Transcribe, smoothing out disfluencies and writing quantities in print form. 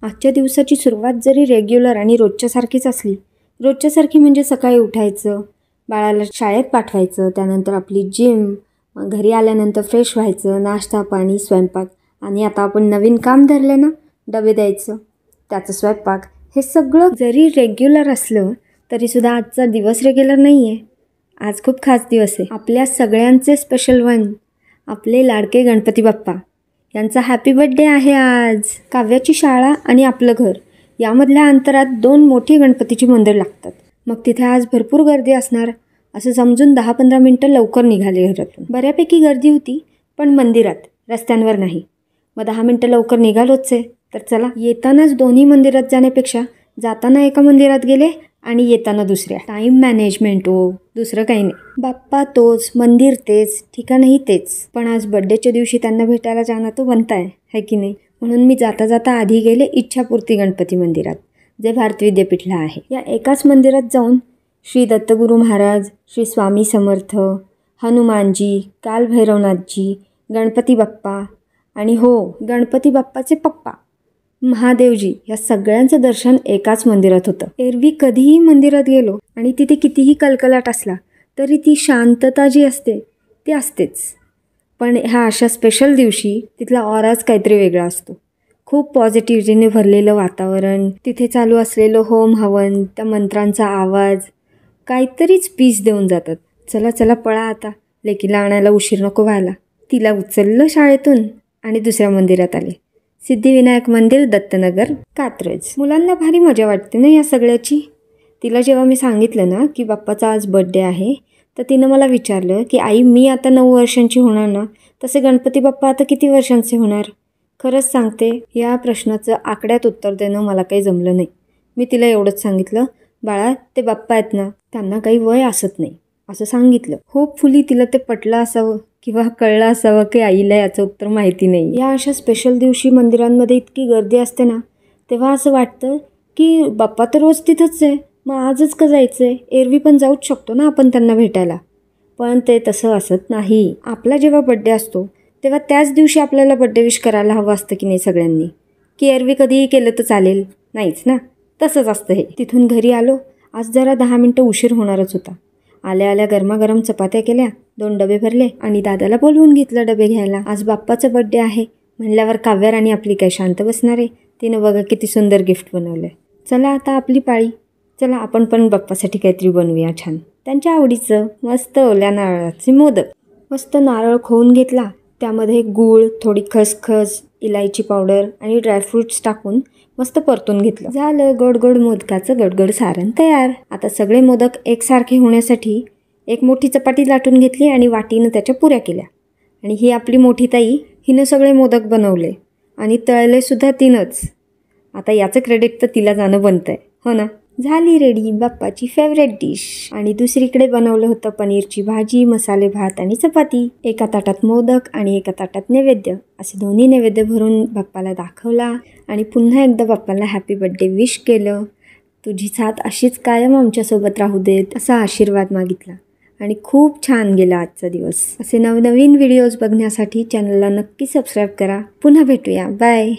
आजच्या दिवसाची सुरुवात जरी रेग्युलर आणि रोजच्यासारखीच असली, रोजच्यासारखी म्हणजे सकाळी उठायचं, बाळाला शाळेत पाठवायचं, त्यानंतर आपली जिम, घरी आल्यानंतर फ्रेश व्हायचं, नाश्ता पाणी स्वयंपाक, आणि आता आपण नवीन काम धरले ना, डबे द्यायचं, त्याचं स्वयंपाक, हे सगळं जरी रेग्युलर असलं तरीसुद्धा आजचा दिवस रेग्युलर नाही आहे. आज खूप खास दिवस आहे. आपल्या सगळ्यांचे स्पेशल वन, आपले लाडके गणपती बाप्पा यांचा हॅपी बर्थडे आहे आज. काव्याची शाळा आणि आपलं घर यामधल्या अंतरात 2 मोठी गणपतीची मंदिर लागतात. मग तिथे आज भरपूर गर्दी असणार असं समजून 10-15 मिनटं लवकर निघाले घरातून. बऱ्यापैकी गर्दी होती, पण मंदिरात, रस्त्यांवर नाही. मग 10 मिनटं लवकर निघालोच आहे, तर चला येतानाच दोन्ही मंदिरात जाण्यापेक्षा जाताना एका मंदिरात गेले आणि येताना दुसऱ्या. टाईम मॅनेजमेंट हो, दुसरं काही नाही. बाप्पा तोच, मंदिर तेच, ठिकाणही तेच, पण आज बड्डेच्या दिवशी त्यांना भेटायला जाणं तो बनताय, है की नाही? म्हणून मी जाता जाता आधी गेले इच्छापूर्ती गणपती मंदिरात, जे भारती विद्यापीठला आहे. या एकाच मंदिरात जाऊन श्री दत्तगुरू महाराज, श्री स्वामी समर्थ, हनुमानजी, कालभैरवनाथजी, गणपती बाप्पा आणि हो, गणपती बाप्पाचे पप्पा महादेवजी या सगळ्यांचं दर्शन एकाच मंदिरात होतं. एरवी कधीही मंदिरात गेलो आणि तिथे कितीही कलकलाट असला तरी ती शांतता जी असते ती असतेच, पण ह्या अशा स्पेशल दिवशी तिथला ऑराच काहीतरी वेगळा असतो. खूप पॉझिटिव्हिटीने भरलेलं वातावरण, तिथे चालू असलेलं होम हवन, त्या मंत्रांचा आवाज काहीतरीच पीस देऊन जातात. चला चला पळा आता, लेकीला आणायला उशीर नको व्हायला. तिला उचललं शाळेतून आणि दुसऱ्या मंदिरात आले, सिद्धिविनायक मंदिर, दत्तनगर, कात्रज. मुलांना भारी मजा वाटते ना या सगळ्याची. तिला जेव्हा मी सांगितलं ना की बाप्पाचा आज बड्डे आहे, तर तिनं मला विचारलं की आई, मी आता 9 वर्षांची होणार ना, तसे गणपती बाप्पा आता किती वर्षांचे होणार? खरंच सांगते, या प्रश्नाचं आकड्यात उत्तर देणं मला काही जमलं नाही. मी तिला एवढंच सांगितलं, बाळा ते बाप्पा आहेत ना, त्यांना काही वय असत नाही असं सांगितलं. होपफुली तिला ते पटलं असावं किंवा कळलं असावं की आईला याचं उत्तर माहिती नाही. या अशा स्पेशल दिवशी मंदिरांमध्ये इतकी गर्दी असते ना, तेव्हा असं वाटतं की बाप्पा तर रोज तिथंच आहे, मग आजच का जायचं आहे? एरवी पण जाऊच शकतो ना आपण त्यांना भेटायला. पण ते तसं असत नाही. आपला जेव्हा बड्डे असतो तेव्हा त्याच दिवशी आपल्याला बड्डे विश करायला हवं असतं की नाही सगळ्यांनी, की एरवी कधीही केलं तर चालेल? नाहीच ना, तसंच असतं हे. तिथून घरी आलो. आज जरा 10 मिनटं उशीर होणारच होता. आल्या आल्या गरमागरम चपात्या केल्या, 2 डबे भरले आणि दादाला बोलवून घेतलं डबे घ्यायला. आज बाप्पाचा बड्डे आहे म्हणल्यावर काव्या राणी आपली काय शांत बसणार आहे? तिनं बघा किती सुंदर गिफ्ट बनवलं. चला आता आपली पाळी, चला आपण पण बाप्पासाठी काहीतरी बनवूया छान, त्यांच्या आवडीचं. मस्त ओल्या नारळाचे मोदक. मस्त नारळ खोवून घेतला, त्यामध्ये गूळ, थोडी खसखस, इलायची पावडर आणि ड्रायफ्रूट्स टाकून मस्त परतून घेतलं. झालं गोड मोदकाचं गडगड सारण तयार. आता सगळे मोदक एकसारखे होण्यासाठी एक मोठी चपाती लाटून घेतली आणि वाटीनं त्याच्या पुऱ्या केल्या. आणि ही आपली मोठी ताई, हिनं सगळे मोदक बनवले आणि तळले सुद्धा तिनंच. आता याचं क्रेडिट तर तिला जाणं बनतंय, हो ना? झाली रेडी बाप्पाची फेवरेट डिश. आणि दुसरीकडे बनवलं होतं पनीरची भाजी, मसाले भात आणि चपाती. एका ताटात मोदक आणि एका ताटात नैवेद्य, असे दोन्ही नैवेद्य भरून बाप्पाला दाखवला आणि पुन्हा एकदा बाप्पाला हॅपी बर्थडे विश केलं. तुझी साथ अशीच कायम आमच्यासोबत राहू देत असा आशीर्वाद मागितला आणि खूप छान गेला आजचा दिवस. असे नवनवीन व्हिडिओज बघण्यासाठी चॅनलला नक्की सबस्क्राईब करा. पुन्हा भेटूया, बाय.